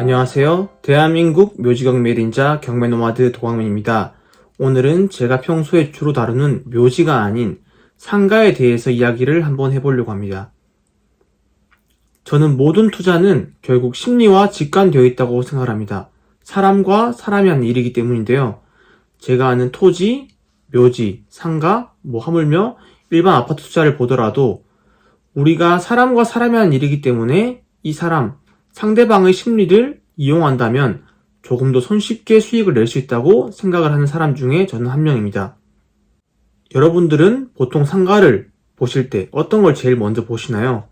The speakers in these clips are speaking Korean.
안녕하세요. 대한민국 묘지경 매린자 경매노마드 도광민입니다. 오늘은 제가 평소에 주로 다루는 묘지가 아닌 상가에 대해서 이야기를 한번 해보려고 합니다. 저는 모든 투자는 결국 심리와 직관되어 있다고 생각합니다. 사람과 사람이 하는 일이기 때문인데요. 제가 아는 토지, 묘지, 상가, 하물며 일반 아파트 투자를 보더라도 우리가 사람과 사람이 하는 일이기 때문에 이 사람, 상대방의 심리를 이용한다면 조금 더 손쉽게 수익을 낼 수 있다고 생각을 하는 사람 중에 저는 한 명입니다. 여러분들은 보통 상가를 보실 때 어떤 걸 제일 먼저 보시나요?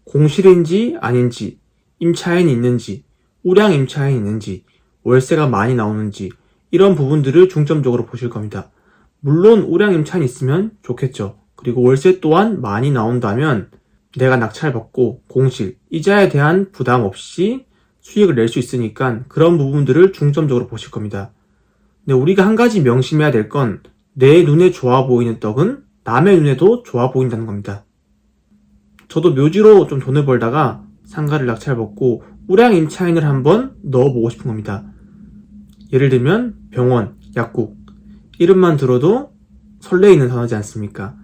공실인지 아닌지, 임차인이 있는지, 우량 임차인이 있는지, 월세가 많이 나오는지 이런 부분들을 중점적으로 보실 겁니다. 물론 우량 임차인이 있으면 좋겠죠. 그리고 월세 또한 많이 나온다면 내가 낙찰받고 공실, 이자에 대한 부담 없이 수익을 낼 수 있으니까 그런 부분들을 중점적으로 보실 겁니다. 근데 우리가 한 가지 명심해야 될 건 내 눈에 좋아 보이는 떡은 남의 눈에도 좋아 보인다는 겁니다. 저도 묘지로 좀 돈을 벌다가 상가를 낙찰받고 우량 임차인을 한번 넣어보고 싶은 겁니다. 예를 들면 병원, 약국 이름만 들어도 설레이는 단어지 않습니까?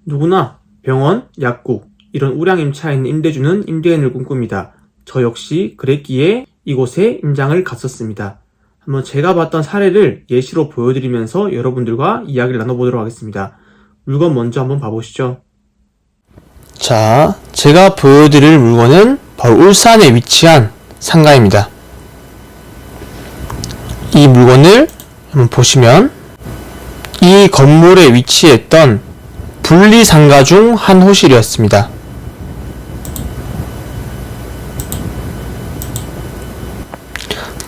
누구나 병원, 약국 이런 우량 임차인 임대주는 임대인을 꿈꿉니다. 저 역시 그랬기에 이곳에 임장을 갔었습니다. 한번 제가 봤던 사례를 예시로 보여드리면서 여러분들과 이야기를 나눠보도록 하겠습니다. 물건 먼저 한번 봐보시죠. 자, 제가 보여드릴 물건은 바로 울산에 위치한 상가입니다. 이 물건을 한번 보시면 이 건물에 위치했던 분리상가 중 한 호실이었습니다.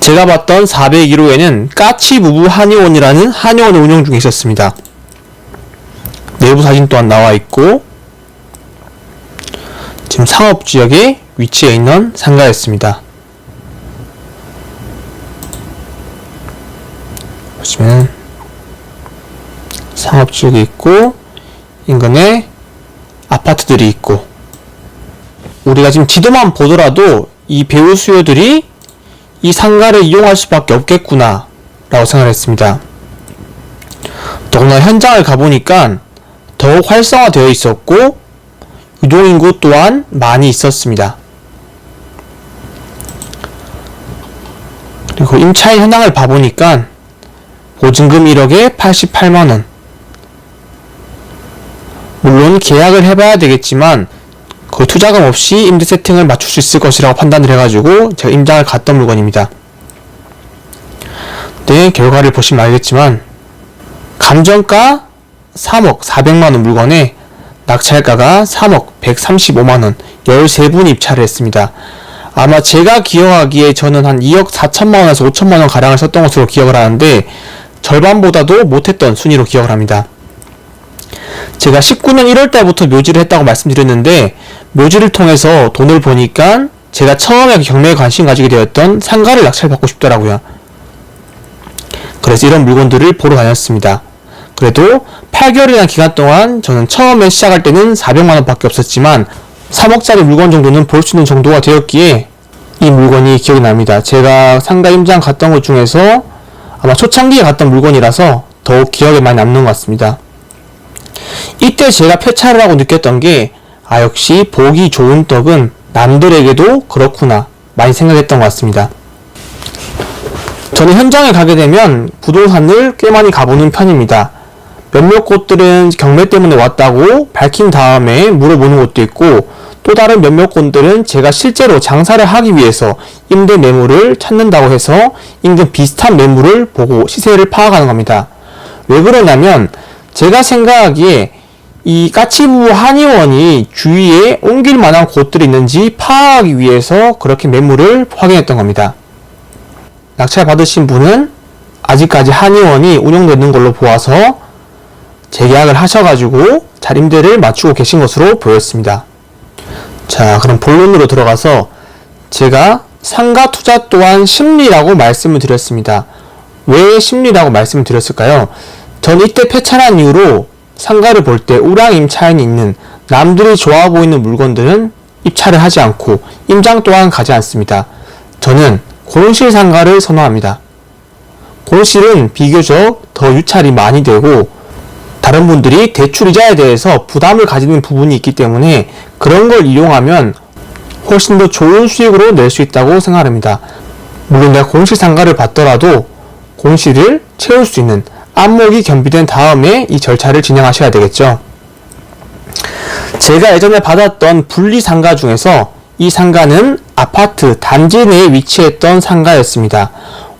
제가 봤던 401호에는 까치부부 한의원이라는 한의원을 운영 중에 있었습니다. 내부 사진 또한 나와 있고 지금 상업지역에 위치해 있는 상가였습니다. 보시면 상업지역이 있고 인근에 아파트들이 있고 우리가 지금 지도만 보더라도 이 배우 수요들이 이 상가를 이용할 수밖에 없겠구나 라고 생각했습니다. 더구나 현장을 가보니까 더욱 활성화되어 있었고 유동인구 또한 많이 있었습니다. 그리고 임차인 현황을 봐보니까 보증금 1억에 88만원, 물론 계약을 해봐야 되겠지만 그 투자금 없이 임대 세팅을 맞출 수 있을 것이라고 판단을 해가지고 제가 임장을 갔던 물건입니다. 네, 결과를 보시면 알겠지만 감정가 3억 400만원 물건에 낙찰가가 3억 135만원 13분이 입찰을 했습니다. 아마 제가 기억하기에 저는 한 2억 4천만원에서 5천만원 가량을 썼던 것으로 기억을 하는데 절반보다도 못했던 순위로 기억을 합니다. 제가 19년 1월달부터 묘지를 했다고 말씀드렸는데 묘지를 통해서 돈을 버니까 제가 처음에 경매에 관심 가지게 되었던 상가를 낙찰받고 싶더라고요. 그래서 이런 물건들을 보러 다녔습니다. 그래도 8개월이라는 기간 동안 저는 처음에 시작할 때는 400만원 밖에 없었지만 3억짜리 물건 정도는 볼 수 있는 정도가 되었기에 이 물건이 기억이 납니다. 제가 상가 임장 갔던 것 중에서 아마 초창기에 갔던 물건이라서 더욱 기억에 많이 남는 것 같습니다. 이때 제가 폐차를 하고 느꼈던 게 역시 보기 좋은 떡은 남들에게도 그렇구나 많이 생각했던 것 같습니다. 저는 현장에 가게 되면 부동산을 꽤 많이 가보는 편입니다. 몇몇 곳들은 경매 때문에 왔다고 밝힌 다음에 물어보는 곳도 있고 또 다른 몇몇 곳들은 제가 실제로 장사를 하기 위해서 임대 매물을 찾는다고 해서 인근 비슷한 매물을 보고 시세를 파악하는 겁니다. 왜 그러냐면 제가 생각하기에 이 까치부부 한의원이 주위에 옮길 만한 곳들이 있는지 파악하기 위해서 그렇게 매물을 확인했던 겁니다. 낙찰 받으신 분은 아직까지 한의원이 운영되는 걸로 보아서 재계약을 하셔가지고 자림대를 맞추고 계신 것으로 보였습니다. 자, 그럼 본론으로 들어가서 제가 상가 투자 또한 심리라고 말씀을 드렸습니다. 왜 심리라고 말씀을 드렸을까요? 저는 이때 폐차한 이후로 상가를 볼 때 우량 임차인이 있는 남들이 좋아 보이는 물건들은 입찰을 하지 않고 임장 또한 가지 않습니다. 저는 공실 상가를 선호합니다. 공실은 비교적 더 유찰이 많이 되고 다른 분들이 대출 이자에 대해서 부담을 가지는 부분이 있기 때문에 그런 걸 이용하면 훨씬 더 좋은 수익으로 낼 수 있다고 생각합니다. 물론 내가 공실 상가를 받더라도 공실을 채울 수 있는 안목이 겸비된 다음에 이 절차를 진행하셔야 되겠죠. 제가 예전에 받았던 분리 상가 중에서 이 상가는 아파트 단지 내에 위치했던 상가였습니다.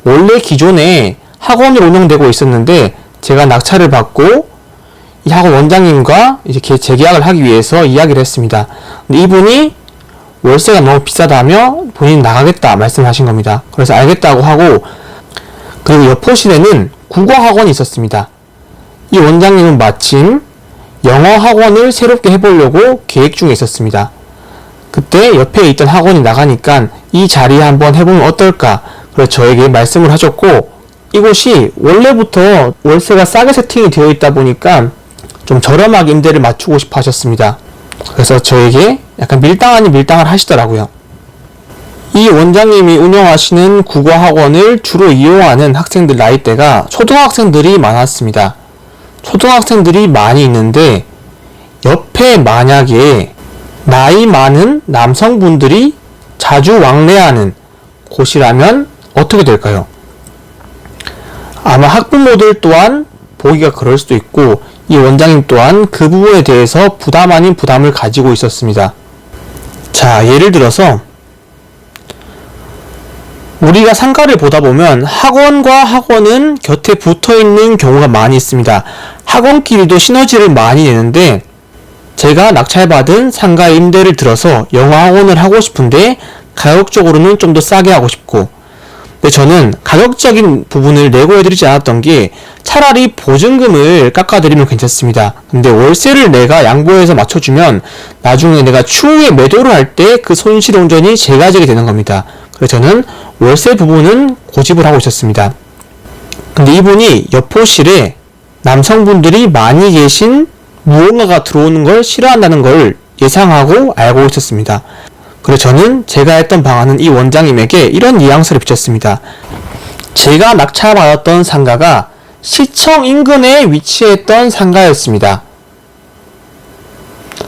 원래 기존에 학원이 운영되고 있었는데 제가 낙찰을 받고 이 학원 원장님과 이렇게 재계약을 하기 위해서 이야기를 했습니다. 근데 이분이 월세가 너무 비싸다며 본인이 나가겠다 말씀하신 겁니다. 그래서 알겠다고 하고, 그리고 여포실에는 국어학원이 있었습니다. 이 원장님은 마침 영어학원을 새롭게 해보려고 계획 중에 있었습니다. 그때 옆에 있던 학원이 나가니까 이 자리에 한번 해보면 어떨까, 그래서 저에게 말씀을 하셨고, 이곳이 원래부터 월세가 싸게 세팅이 되어 있다 보니까 좀 저렴하게 임대를 맞추고 싶어 하셨습니다. 그래서 저에게 약간 밀당 아닌 밀당을 하시더라고요. 이 원장님이 운영하시는 국어학원을 주로 이용하는 학생들 나이대가 초등학생들이 많았습니다. 초등학생들이 많이 있는데 옆에 만약에 나이 많은 남성분들이 자주 왕래하는 곳이라면 어떻게 될까요? 아마 학부모들 또한 보기가 그럴 수도 있고 이 원장님 또한 그 부분에 대해서 부담 아닌 부담을 가지고 있었습니다. 자, 예를 들어서 우리가 상가를 보다 보면 학원과 학원은 곁에 붙어있는 경우가 많이 있습니다. 학원끼리도 시너지를 많이 내는데 제가 낙찰받은 상가의 임대를 들어서 영어 학원을 하고 싶은데 가격적으로는 좀 더 싸게 하고 싶고, 근데 저는 가격적인 부분을 내고해드리지 않았던 게 차라리 보증금을 깎아드리면 괜찮습니다. 근데 월세를 내가 양보해서 맞춰주면 나중에 내가 추후에 매도를 할 때 그 손실 온전히 제가 지게 되는 겁니다. 그래서 저는 월세 부분은 고집을 하고 있었습니다. 근데 이분이 여포실에 남성분들이 많이 계신 무언가가 들어오는 걸 싫어한다는 걸 예상하고 알고 있었습니다. 그래서 저는 제가 했던 방안은 이 원장님에게 이런 뉘앙스를 비쳤습니다. 제가 낙찰받았던 상가가 시청 인근에 위치했던 상가였습니다.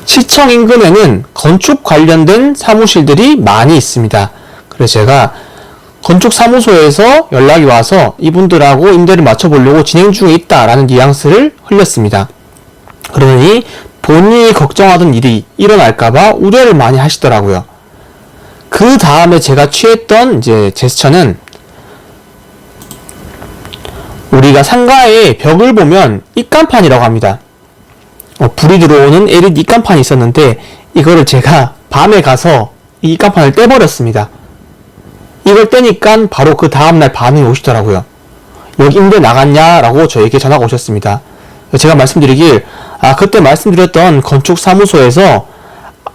시청 인근에는 건축 관련된 사무실들이 많이 있습니다. 그래서 제가 건축사무소에서 연락이 와서 이분들하고 임대를 맞춰보려고 진행 중에 있다라는 뉘앙스를 흘렸습니다. 그러니 본인이 걱정하던 일이 일어날까봐 우려를 많이 하시더라고요. 그 다음에 제가 취했던 제스처는, 우리가 상가의 벽을 보면 입간판이라고 합니다. 불이 들어오는 LED 입간판이 있었는데 이거를 제가 밤에 가서 이 입간판을 떼버렸습니다. 이걸 떼니까 바로 그 다음날 반응이 오시더라고요. 여기 임대 나갔냐라고 저에게 전화가 오셨습니다. 제가 말씀드리길, 그때 말씀드렸던 건축사무소에서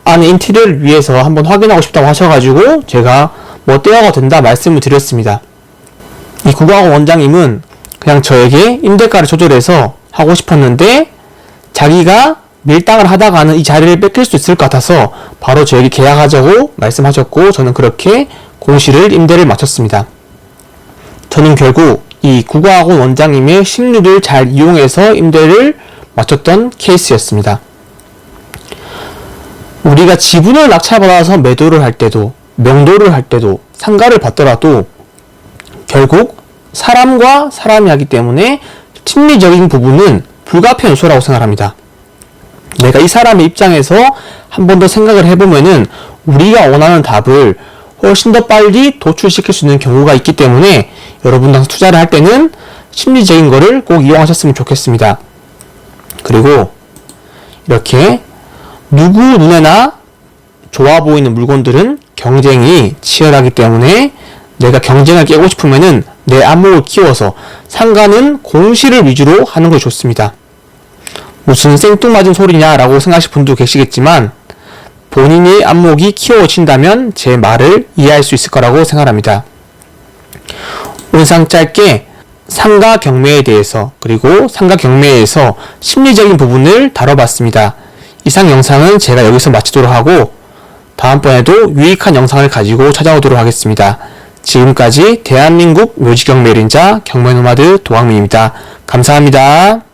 안에 인테리어를 위해서 한번 확인하고 싶다고 하셔가지고 제가 떼어가 된다 말씀을 드렸습니다. 이 국어학원 원장님은 그냥 저에게 임대가를 조절해서 하고 싶었는데 자기가 밀당을 하다가는 이 자리를 뺏길 수 있을 것 같아서 바로 저에게 계약하자고 말씀하셨고, 저는 그렇게 공실을 임대를 마쳤습니다. 저는 결국 이 국어학원 원장님의 심리를 잘 이용해서 임대를 마쳤던 케이스였습니다. 우리가 지분을 낙찰받아서 매도를 할 때도, 명도를 할 때도, 상가를 받더라도 결국 사람과 사람이 하기 때문에 심리적인 부분은 불가피한 요소라고 생각합니다. 내가 이 사람의 입장에서 한 번 더 생각을 해보면은 우리가 원하는 답을 훨씬 더 빨리 도출시킬 수 있는 경우가 있기 때문에 여러분들 투자를 할 때는 심리적인 거를 꼭 이용하셨으면 좋겠습니다. 그리고 이렇게 누구 눈에나 좋아 보이는 물건들은 경쟁이 치열하기 때문에 내가 경쟁을 깨고 싶으면은 내 안목을 키워서 상가는 공실을 위주로 하는 것이 좋습니다. 무슨 생뚱맞은 소리냐라고 생각하실 분도 계시겠지만 본인의 안목이 키워진다면 제 말을 이해할 수 있을 거라고 생각합니다. 오늘 상 짧게 상가 경매에 대해서, 그리고 상가 경매에서 심리적인 부분을 다뤄봤습니다. 이상 영상은 제가 여기서 마치도록 하고 다음번에도 유익한 영상을 가지고 찾아오도록 하겠습니다. 지금까지 대한민국 묘지경 매린자 경매노마드 도광민입니다. 감사합니다.